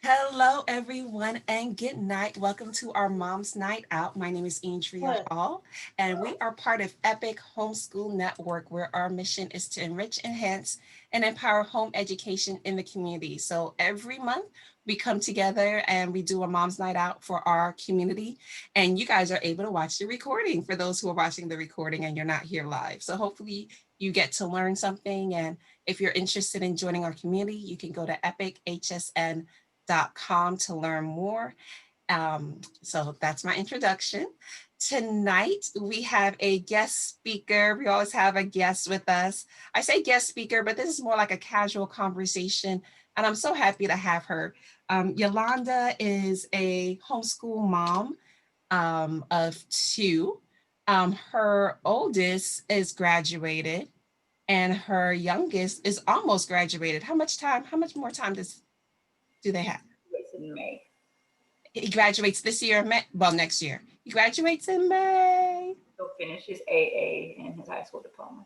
Hello, everyone, and good night. Welcome to our Mom's Night Out. My name is Andrea What? Hall, and we are part of Epic Homeschool Network, where our mission is to enrich, enhance, and empower home education in the community. So every month, we come together and we do a Mom's Night Out for our community, and you guys are able to watch the recording for those who are watching the recording and you're not here live. So hopefully, you get to learn something. And if you're interested in joining our community, you can go to epichsn.com to learn more. So that's my introduction. Tonight, we have a guest speaker. We always have a guest with us. I say guest speaker, but this is more like a casual conversation. And I'm so happy to have her. Yolanda is a homeschool mom of two. Her oldest is graduated and her youngest is almost graduated. How much more time do they have? It's in May. He graduates this year, well, next year. He graduates in May. He'll finish his AA and his high school diploma.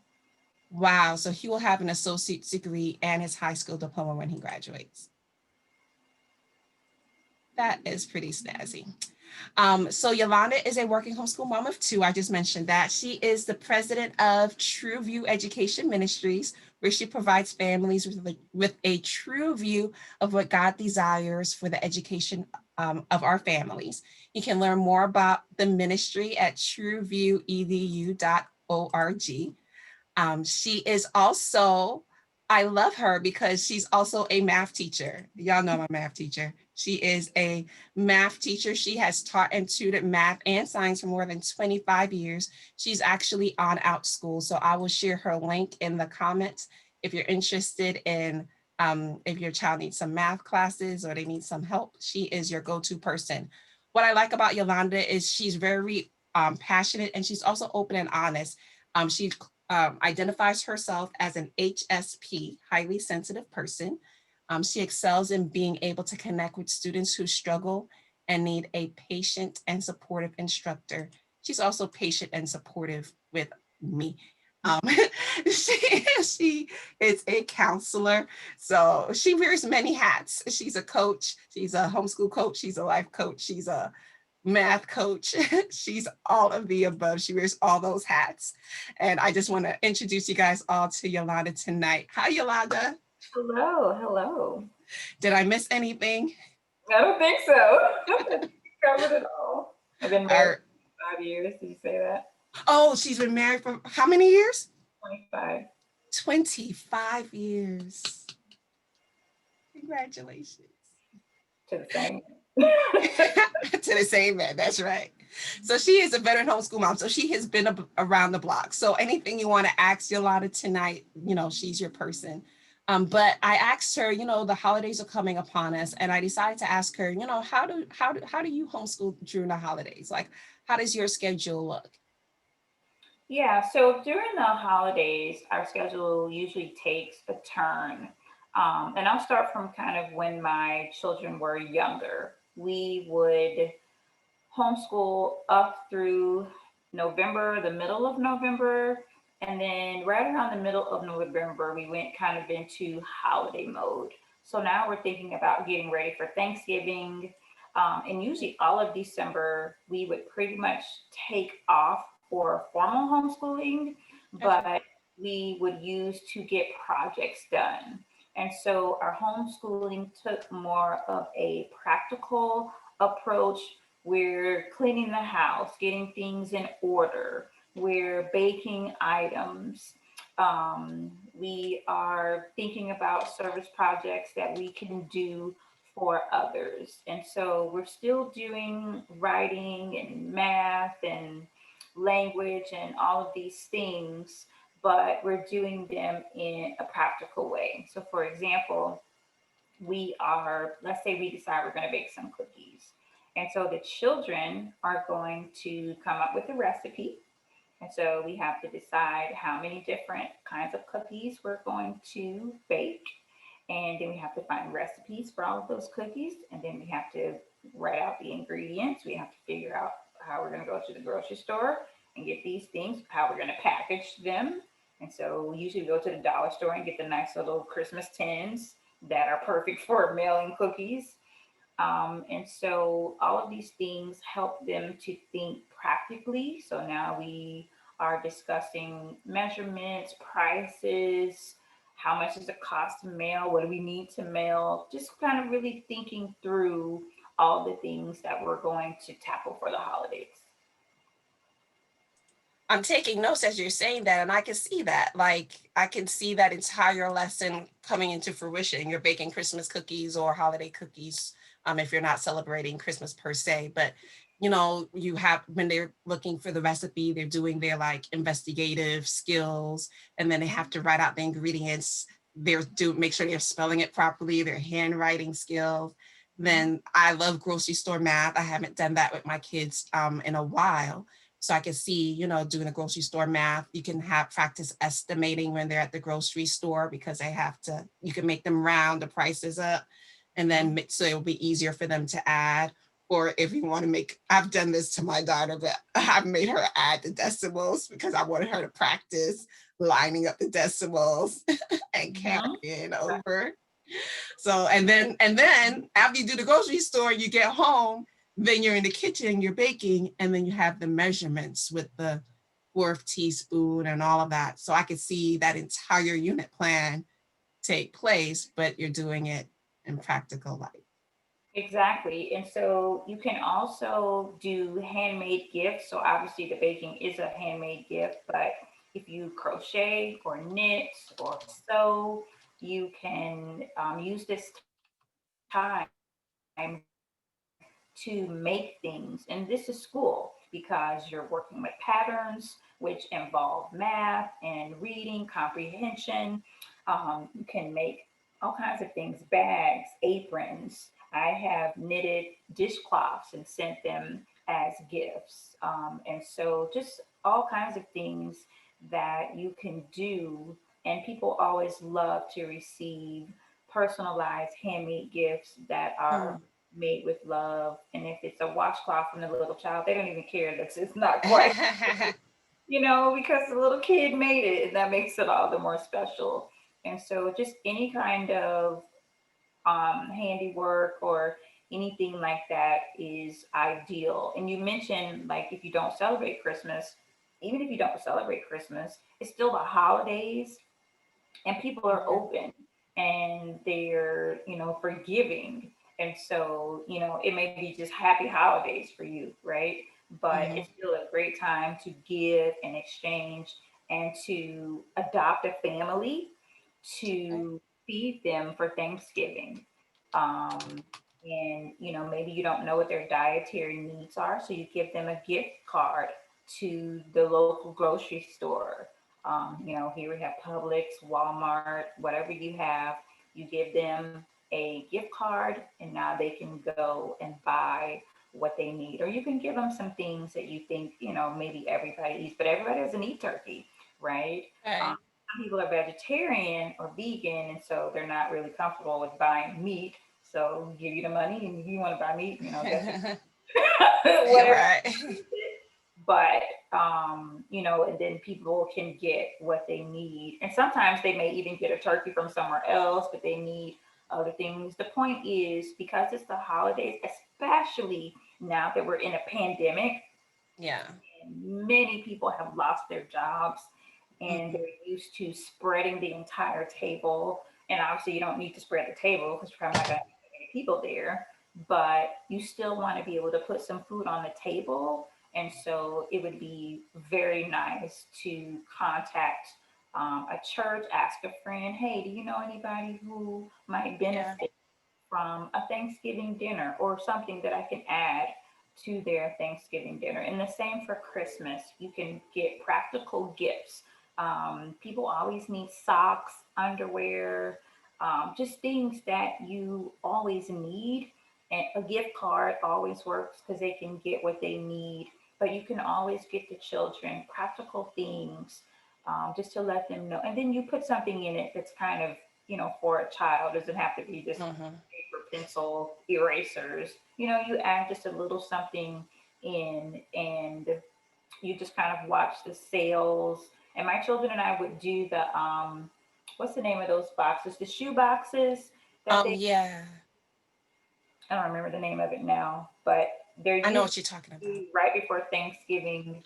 Wow. So he will have an associate's degree and his high school diploma when he graduates. That is pretty snazzy. So Yolanda is a working homeschool mom of two. I just mentioned that. She is the president of True View Education Ministries, where she provides families with a true view of what God desires for the education of our families. You can learn more about the ministry at trueviewedu.org. She is also, I love her because she's also a math teacher. Y'all know my math teacher. She is a math teacher. She has taught and tutored math and science for more than 25 years. She's actually on Outschool. So I will share her link in the comments if you're interested in, if your child needs some math classes or they need some help. She is your go-to person. What I like about Yolanda is she's very passionate, and she's also open and honest. She identifies herself as an HSP, highly sensitive person. She excels in being able to connect with students who struggle and need a patient and supportive instructor. She's also patient and supportive with me. Um, she is a counselor, so she wears many hats. She's a coach, she's a homeschool coach, she's a life coach, she's a math coach. She's all of the above. She wears all those hats. And I just want to introduce you guys all to Yolanda tonight. Hi, Yolanda. Hello, hello. Did I miss anything? I don't think so. Covered it all. I've been married Or, for 5 years. Did you say that? oh, she's been married for how many years? 25. 25 years. Congratulations. To the same. To the same man. That's right. So she is a veteran homeschool mom. So she has been around the block. So anything you want to ask Yolanda tonight, she's your person. But I asked her, the holidays are coming upon us, and I decided to ask her, how do you homeschool during the holidays? Like, how does your schedule look? Yeah, so during the holidays, our schedule usually takes a turn. And I'll start from kind of when my children were younger. We would homeschool up through November, the middle of November. And then right around the middle of November, we went kind of into holiday mode. So now we're thinking about getting ready for Thanksgiving. And usually all of December, we would pretty much take off for formal homeschooling, Okay. but we would use to get projects done. And so our homeschooling took more of a practical approach. We're cleaning the house, getting things in order. We're baking items. We are thinking about service projects that we can do for others. And so we're still doing writing and math and language and all of these things, but we're doing them in a practical way. So, for example, let's say we decide we're going to bake some cookies. And so the children are going to come up with a recipe. And so we have to decide how many different kinds of cookies we're going to bake. And then we have to find recipes for all of those cookies. And then we have to write out the ingredients. We have to figure out how we're going to go to the grocery store and get these things, how we're going to package them. And so we usually go to the dollar store and get the nice little Christmas tins that are perfect for mailing cookies. And so all of these things help them to think practically. So now we are discussing measurements, prices, how much does it cost to mail, what do we need to mail, just kind of really thinking through all the things that we're going to tackle for the holidays. I'm taking notes as you're saying that, and I can see that. Like, I can see that entire lesson coming into fruition. You're baking Christmas cookies or holiday cookies, if you're not celebrating Christmas per se. But, you have, when they're looking for the recipe, they're doing their like investigative skills, and then they have to write out the ingredients. Make sure they're spelling it properly, their handwriting skills. Mhm. Then I love grocery store math. I haven't done that with my kids in a while, so I can see, doing the grocery store math. You can have practice estimating when they're at the grocery store, because you can make them round the prices up, and then so it'll be easier for them to add. Or if you want to I've done this to my daughter, but I've made her add the decimals because I wanted her to practice lining up the decimals and Mhm. carrying over. So, and then after you do the grocery store, you get home, then you're in the kitchen, you're baking, and then you have the measurements with the fourth teaspoon and all of that. So I could see that entire unit plan take place, but you're doing it in practical life. Exactly. And so you can also do handmade gifts. So obviously the baking is a handmade gift, but if you crochet or knit or sew, you can use this time to make things. And this is school because you're working with patterns, which involve math and reading comprehension. You can make all kinds of things, bags, aprons. I have knitted dishcloths and sent them as gifts. And so just all kinds of things that you can do. And people always love to receive personalized handmade gifts that are Mm. made with love. And if it's a washcloth from the little child, they don't even care that it's not quite, because the little kid made it, and that makes it all the more special. And so just any kind of handiwork or anything like that is ideal. And you mentioned, like, if you don't celebrate Christmas, even if you don't celebrate Christmas, it's still the holidays, and people are Yeah. open and they're, forgiving. And so, it may be just happy holidays for you, right? But Mhm. it's still a great time to give and exchange and to adopt a family, Okay. to feed them for Thanksgiving. Um, and, maybe you don't know what their dietary needs are, so you give them a gift card to the local grocery store. Here we have Publix, Walmart, whatever you have, you give them a gift card, and now they can go and buy what they need. Or you can give them some things that you think, maybe everybody eats, but everybody doesn't eat turkey, right? Um, Right. some people are vegetarian or vegan, and so they're not really comfortable with buying meat. So give you the money, and if you want to buy meat, that's whatever. Right. But and then people can get what they need, and sometimes they may even get a turkey from somewhere else, but they need other things. The point is, because it's the holidays, especially now that we're in a pandemic, Yeah. and many people have lost their jobs, and Mhm. they're used to spreading the entire table. And obviously you don't need to spread the table because you're probably not going to have many people there, but you still want to be able to put some food on the table. And so it would be very nice to contact a church, ask a friend, hey, do you know anybody who might Yeah. benefit from a Thanksgiving dinner or something that I can add to their Thanksgiving dinner? And the same for Christmas. You can get practical gifts. People always need socks, underwear, just things that you always need. And a gift card always works because they can get what they need. But you can always get the children practical things, just to let them know. And then you put something in it that's kind of, for a child. It doesn't have to be just Mhm. paper, pencil, erasers. You add just a little something in, and you just kind of watch the sales. And my children and I would do the what's the name of those boxes? The shoe boxes that they Yeah. I don't remember the name of it now, but there I know used what you're talking to about. be right before Thanksgiving,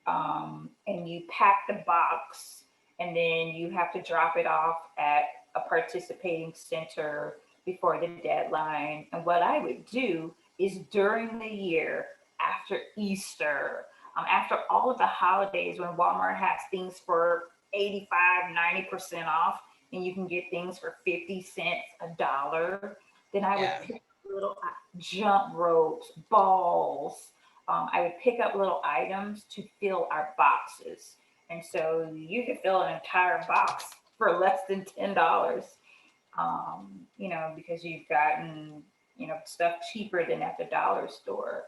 and you pack the box, and then you have to drop it off at a participating center before the deadline. And what I would do is during the year, after Easter, after all of the holidays, when Walmart has things for 85, 90% off, and you can get things for 50 cents, a dollar, then I would Yeah. pick little jump ropes, balls. I would pick up little items to fill our boxes. And so you could fill an entire box for less than $10, because you've gotten, stuff cheaper than at the dollar store.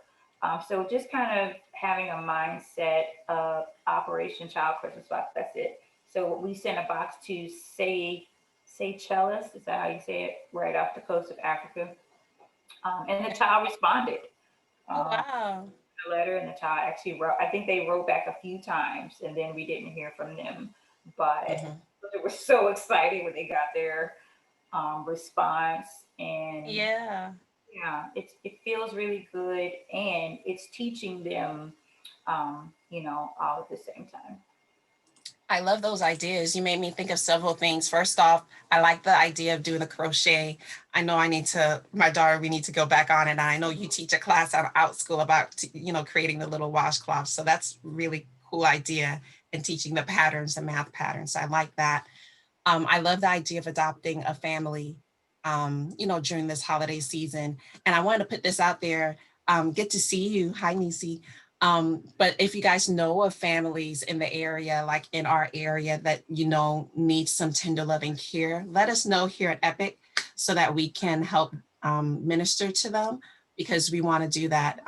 So just kind of having a mindset of Operation Child Christmas Box. That's it. So we sent a box to Seychelles. Is that how you say it? Right off the coast of Africa. And the child responded. Oh, Um, wow. the letter, and the child actually wrote. I think they wrote back a few times, and then we didn't hear from them. But Mhm. they were so excited when they got their response, and Yeah. yeah, it feels really good, and it's teaching them, all at the same time. I love those ideas. You made me think of several things. First off, I like the idea of doing the crochet. I know my daughter, we need to go back on it. And I know you teach a class out school about, creating the little washcloths. So that's really cool idea and teaching the patterns, the math patterns. So I like that. I love the idea of adopting a family, during this holiday season. And I wanted to put this out there. Good to see you. Hi, Nisi. But if you guys know of families in the area, like in our area, that need some tender loving care, let us know here at Epic so that we can help minister to them because we want to do that.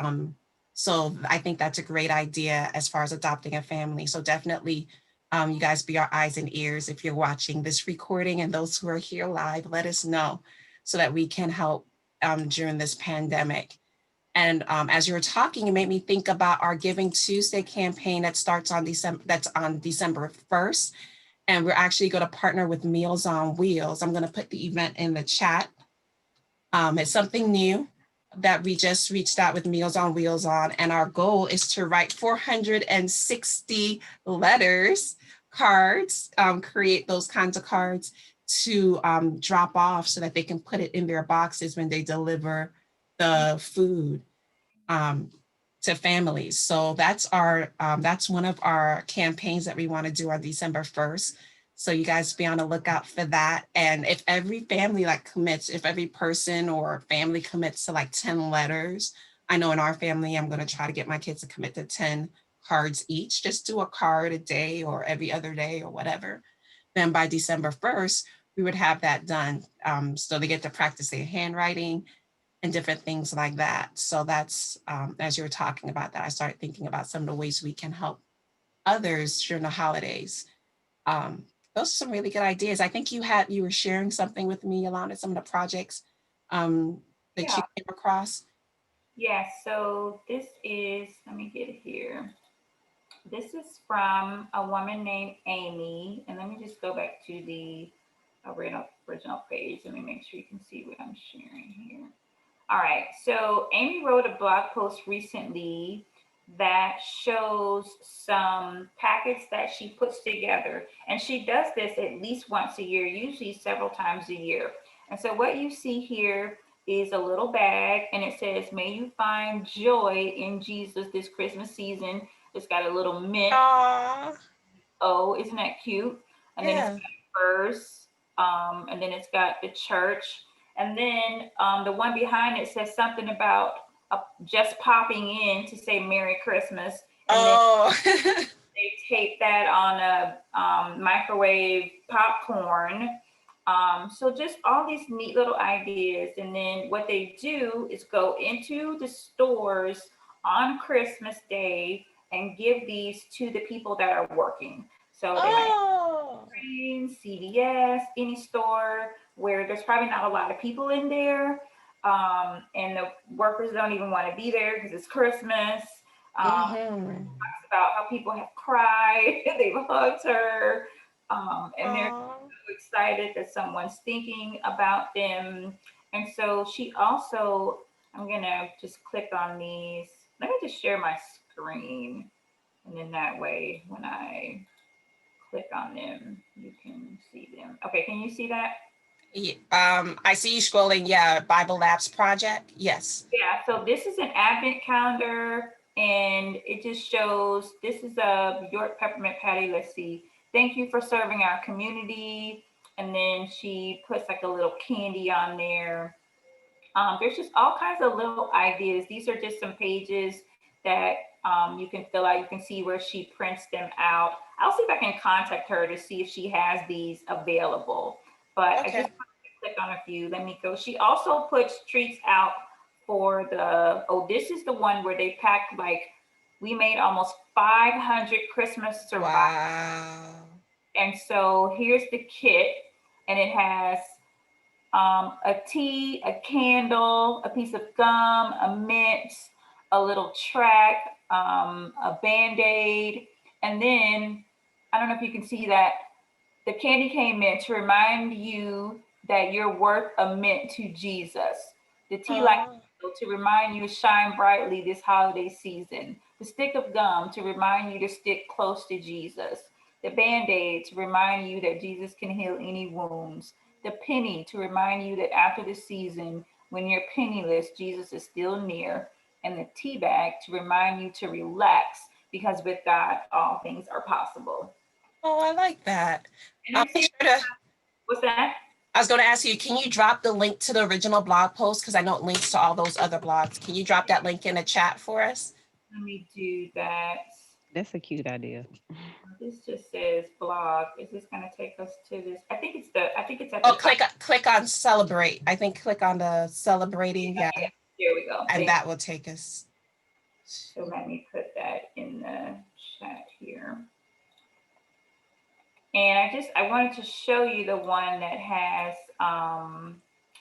So I think that's a great idea as far as adopting a family. So definitely, you guys be our eyes and ears if you're watching this recording, and those who are here live, let us know so that we can help during this pandemic. And as you were talking, it made me think about our Giving Tuesday campaign that starts on December 1st. And we're actually going to partner with Meals on Wheels. I'm going to put the event in the chat. It's something new that we just reached out with Meals on Wheels on. And our goal is to write 460 letters, cards, create those kinds of cards to drop off so that they can put it in their boxes when they deliver the food um, to families. So that's one of our campaigns that we want to do on December 1st. So you guys be on the lookout for that. And if every family if every person or family commits to like 10 letters, I know in our family, I'm going to try to get my kids to commit to 10 cards each, just do a card a day or every other day or whatever. Then by December 1st, we would have that done. So they get to practice their handwriting and different things like that. So that's, as you were talking about that, I started thinking about some of the ways we can help others during the holidays. Um, those are some really good ideas. I think you were sharing something with me, Alana, some of the projects that you Yeah, came across. yeah. So this is. Let me get it here. This is from a woman named Amy. And let me just go back to the original page. Let me make sure you can see what I'm sharing here. All right. So Amy wrote a blog post recently that shows some packets that she puts together. And she does this at least once a year, usually several times a year. And so what you see here is a little bag, and it says, "May you find joy in Jesus this Christmas season." It's got a little mint. Aww, Oh, isn't that cute? And then it's yeah. got a verse, and then it's got the church, and then the one behind it says something about just popping in to say Merry Christmas, and then Oh, they tape that on a microwave popcorn. So just all these neat little ideas, and then what they do is go into the stores on Christmas Day and give these to the people that are working. So they might oh, CVS, any store where there's probably not a lot of people in there, and the workers don't even want to be there because it's Christmas. mm-hmm. Talks about how people have cried, they've hugged her, and they're Aww. so excited that someone's thinking about them. And so she also I'm gonna just click on these. Let me just share my screen. And then that way, when I click on them, you can see them. Okay, can you see that? I see you scrolling. Yeah, Bible Labs project. Yes. Yeah, so this is an advent calendar and it just shows this is a York peppermint patty. Let's see. Thank you for serving our community. And then she puts like a little candy on there. There's just all kinds of little ideas. These are just some pages that you can fill out. You can see where she prints them out. I'll see if I can contact her to see if she has these available. But I just Okay. click on a few. Let me go. She also puts treats out for the, oh, this is the one where they packed like, we made almost 500 Christmas survivors. Wow. And so here's the kit, and it has a tea, a candle, a piece of gum, a mint, a little track, a band-aid, and then I don't know if you can see that the candy cane mint to remind you that you're worth a mint to Jesus. The tea light Oh, to remind you to shine brightly this holiday season. The stick of gum to remind you to stick close to Jesus. The band-aid to remind you that Jesus can heal any wounds. The penny to remind you that after the season, when you're penniless, Jesus is still near. And the tea bag to remind you to relax because with God, all things are possible. oh, I like that. And I'll I'm make serious. sure to. What's that? I was going to ask you, can you drop the link to the original blog post? Because I know it links to all those other blogs. Can you drop that link in the chat for us? Let me do that. That's a cute idea. This just says blog. Is this going to take us to this? I think it's at the Oh, top. click on celebrate. I think click on the celebrating. Yeah, Yeah, yeah. Here we go. and that will take us. So let me put that in the chat here. And I wanted to show you the one that has,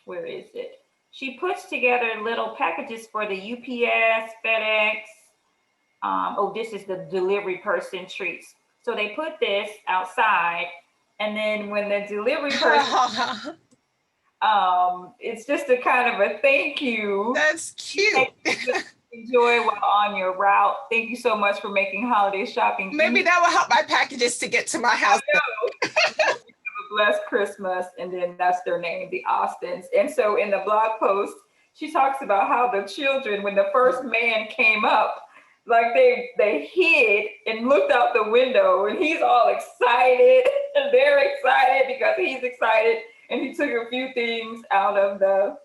where is it? She puts together little packages for the UPS, FedEx. Oh, this is the delivery person treats. So they put this outside, and then when the delivery person, it's just a kind of a thank you. That's cute. Enjoy while on your route. Thank you so much for making holiday shopping Maybe easy. that will help my packages to get to my I house. know. Have a blessed Christmas, and then that's their name, the Austins. And so in the blog post, she talks about how the children, when the first man came up, like they hid and looked out the window, and he's all excited, and they're excited because he's excited, and he took a few things out of the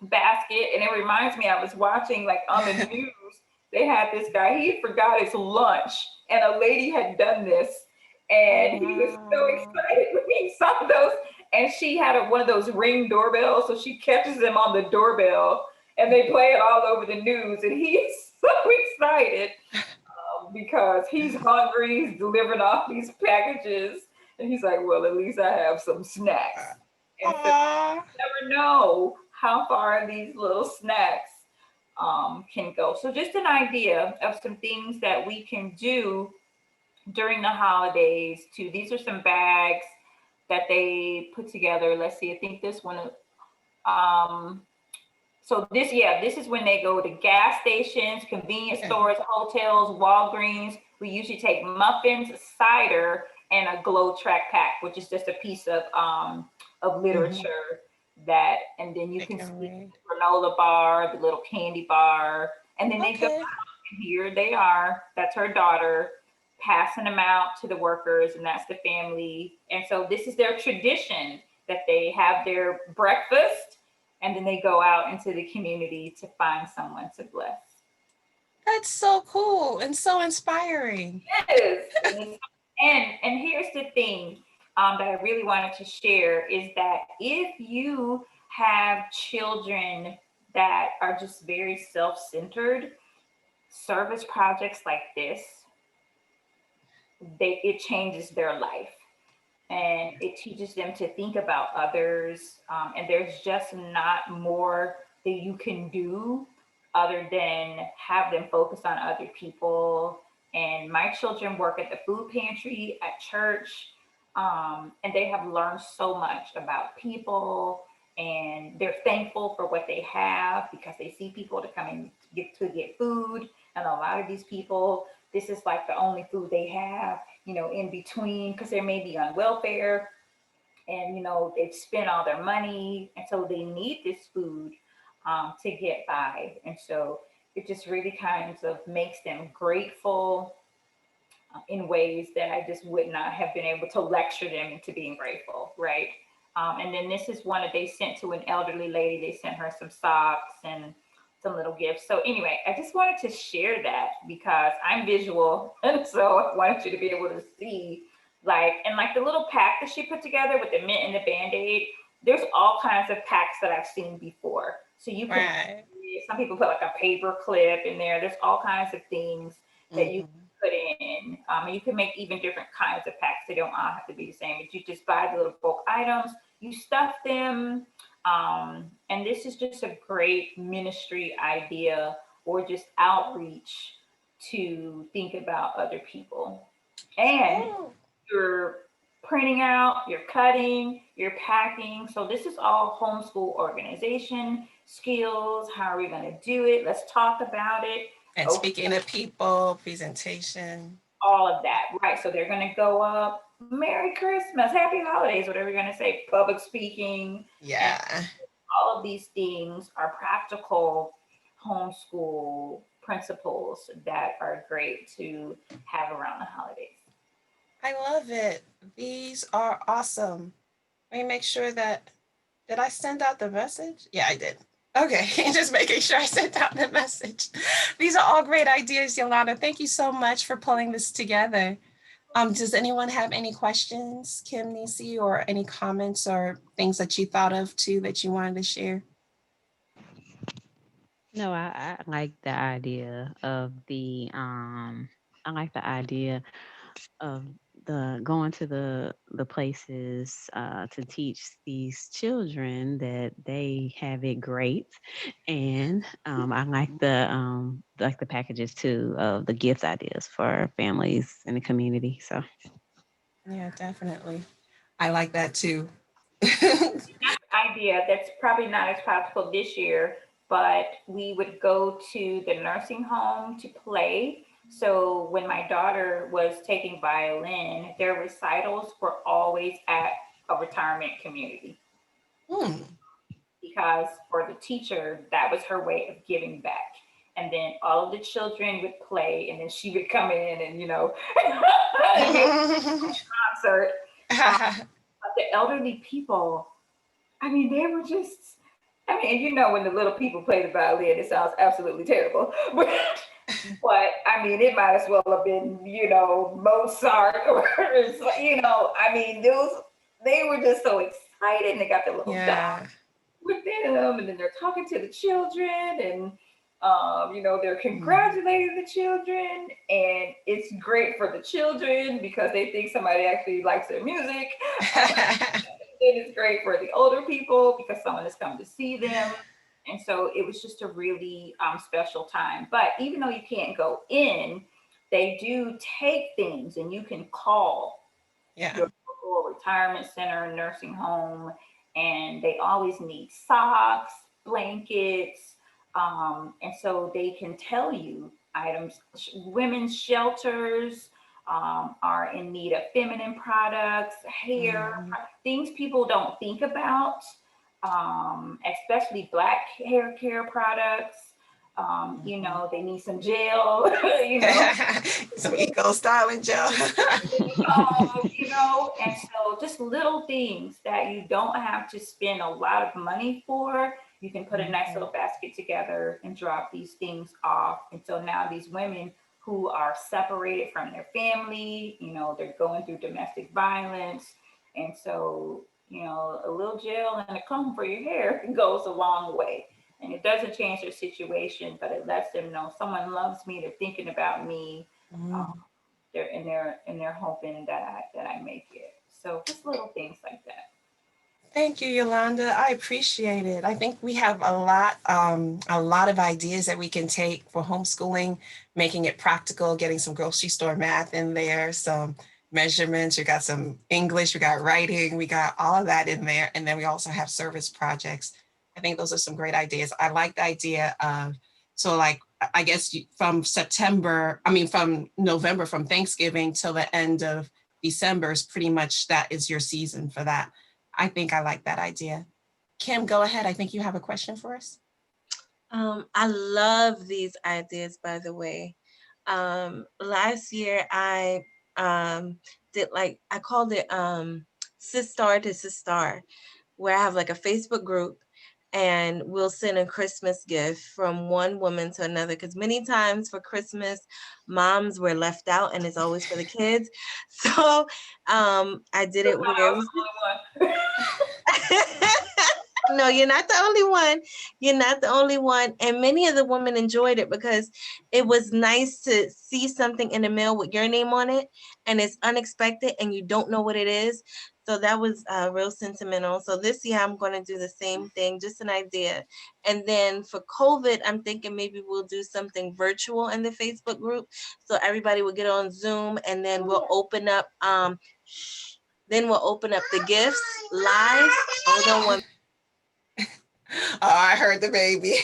basket. And it reminds me, I was watching like on the news, they had this guy, he forgot his lunch, and a lady had done this, and he was so excited when he saw those. And she had one of those Ring doorbells, so she catches them on the doorbell, and they play it all over the news, and he's so excited because he's hungry, he's delivering off these packages, and he's like, well, at least I have some snacks. And so Aw. you never know how far these little snacks can go. So just an idea of some things that we can do during the holidays too. These are some bags that they put together. Let's see, I think this one, so this, yeah, this is when they go to gas stations, convenience stores, hotels, Walgreens. We usually take muffins, cider, and a glow track pack, which is just a piece of literature that, and then you can see the granola bar, the little candy bar, and then they go out, and here they are. That's her daughter passing them out to the workers, and that's the family. And so this is their tradition that they have their breakfast and then they go out into the community to find someone to bless. That's so cool and so inspiring. Yes. And here's the thing that I really wanted to share is that if you have children that are just very self-centered, service projects like this, it changes their life. And it teaches them to think about others. And there's just not more that you can do other than have them focus on other people. And my children work at the food pantry at church, and they have learned so much about people and they're thankful for what they have because they see people to come and get food. And a lot of these people, this is like the only food they have, in between, because they may be on welfare, and they've spent all their money, and so they need this food to get by. And so it just really kind of makes them grateful in ways that I just would not have been able to lecture them into being grateful, right? And then this is one that they sent to an elderly lady. They sent her some socks and some little gifts. So anyway, I just wanted to share that because I'm visual, and so I wanted you to be able to see, like the little pack that she put together with the mint and the Band-Aid. There's all kinds of packs that I've seen before. So you can, Right. some people put like a paper clip in there. There's all kinds of things that you Mhm. put in. And you can make even different kinds of packs. They don't all have to be the same, but you just buy the little bulk items, you stuff them. And this is just a great ministry idea or just outreach to think about other people. And Oh, you're printing out, you're cutting, you're packing. So this is all homeschool organization skills. How are we going to do it? Let's talk about it. and Okay, speaking of people, presentation. all of that, right? So they're going to go up, Merry Christmas, Happy Holidays, whatever you're going to say, public speaking, and Yeah, all of these things are practical homeschool principles that are great to have around the holidays. I love it. These are awesome. Let me make sure that, did I send out the message? Yeah, I did. Okay, just making sure I sent out the message. These are all great ideas, Yolanda. Thank you so much for pulling this together. Does anyone have any questions, Kim, Nisi, or any comments or things that you thought of too that you wanted to share? No, I like the idea of I like the idea of the going to the places to teach these children that they have it great, and I like the packages too of the gift ideas for families in the community. So Yeah, definitely. I like that too. Idea that's probably not as practical this year, but we would go to the nursing home to play. So when my daughter was taking violin, their recitals were always at a retirement community Hmm. because for the teacher, that was her way of giving back. And then all of the children would play, and then she would come in and, give a concert. But the elderly people, I mean, they were just, I mean, when the little people play the violin, it sounds absolutely terrible. But I mean, it might as well have been, Mozart or, I mean, they were just so excited, and they got their little dog Yeah. with them, and then they're talking to the children, and they're Mhm. congratulating the children, and it's great for the children because they think somebody actually likes their music. It is great for the older people because someone has come to see them. And so it was just a really special time. But even though you can't go in, they do take things, and you can call Yeah. your local retirement center, nursing home, and they always need socks, blankets. And so they can tell you items. Women's shelters are in need of feminine products, hair, Mhm. things people don't think about, especially Black hair care products. Mhm. They need some gel, you know, Some eco styling gel. and so just little things that you don't have to spend a lot of money for. You can put a nice Mhm. little basket together and drop these things off. And so now these women who are separated from their family, they're going through domestic violence. And so, a little gel and a comb for your hair goes a long way. And it doesn't change their situation, but it lets them know someone loves me, they're thinking about me. Um, Mhm. they're hoping that I make it. So just little things like that. Thank you, Yolanda. I appreciate it. I think we have a lot of ideas that we can take for homeschooling, making it practical, getting some grocery store math in there, some measurements, we got some English, we got writing, we got all of that in there. And then we also have service projects. I think those are some great ideas. I like the idea of, so like, I guess from from November, from Thanksgiving till the end of December is pretty much that is your season for that. I think I like that idea. Kim, go ahead. I think you have a question for us. I love these ideas, by the way. Last year did like, I called it Sistar to Sistar, where I have like a Facebook group and we'll send a Christmas gift from one woman to another. Because many times for Christmas, moms were left out and it's always for the kids. So I did it where it was. No, you're not the only one. You're not the only one. And many of the women enjoyed it because it was nice to see something in the mail with your name on it and it's unexpected and you don't know what it is. So that was real sentimental. So this year I'm going to do the same thing, just an idea. And then for COVID, I'm thinking maybe we'll do something virtual in the Facebook group. So everybody will get on Zoom and then we'll open up the gifts live. Hold on one. Oh, I heard the baby.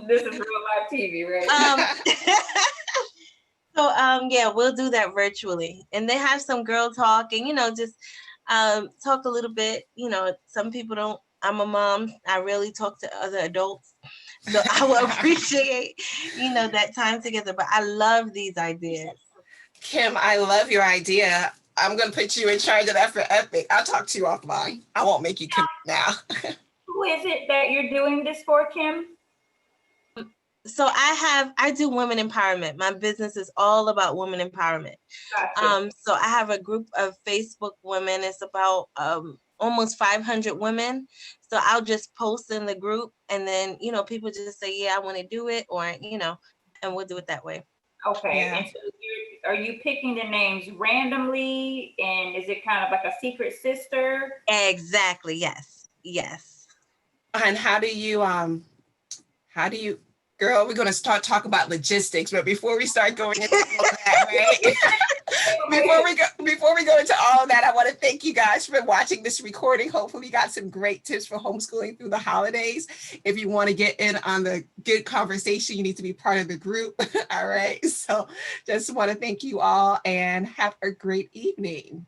This is real life TV, right? So yeah, we'll do that virtually, and they have some girl talk, and just talk a little bit. Some people don't. I'm a mom. I rarely talk to other adults, so I will appreciate that time together. But I love these ideas. Kim, I love your idea. I'm going to put you in charge of that for Epic. I'll talk to you offline. I won't make you commit now. Who is it that you're doing this for, Kim? So I do women empowerment. My business is all about women empowerment. Gotcha. So I have a group of Facebook women. It's about almost 500 women. So I'll just post in the group, and then people just say, yeah, I want to do it, or and we'll do it that way. Okay. Yeah. And so are you picking the names randomly, and is it kind of like a secret sister? Exactly. Yes. And how do you, girl, we're going to start talking about logistics, but before we start going into all that, right? Before we go into all of that, I want to thank you guys for watching this recording. Hopefully you got some great tips for homeschooling through the holidays. If you want to get in on the good conversation, you need to be part of the group. All right. So just want to thank you all and have a great evening.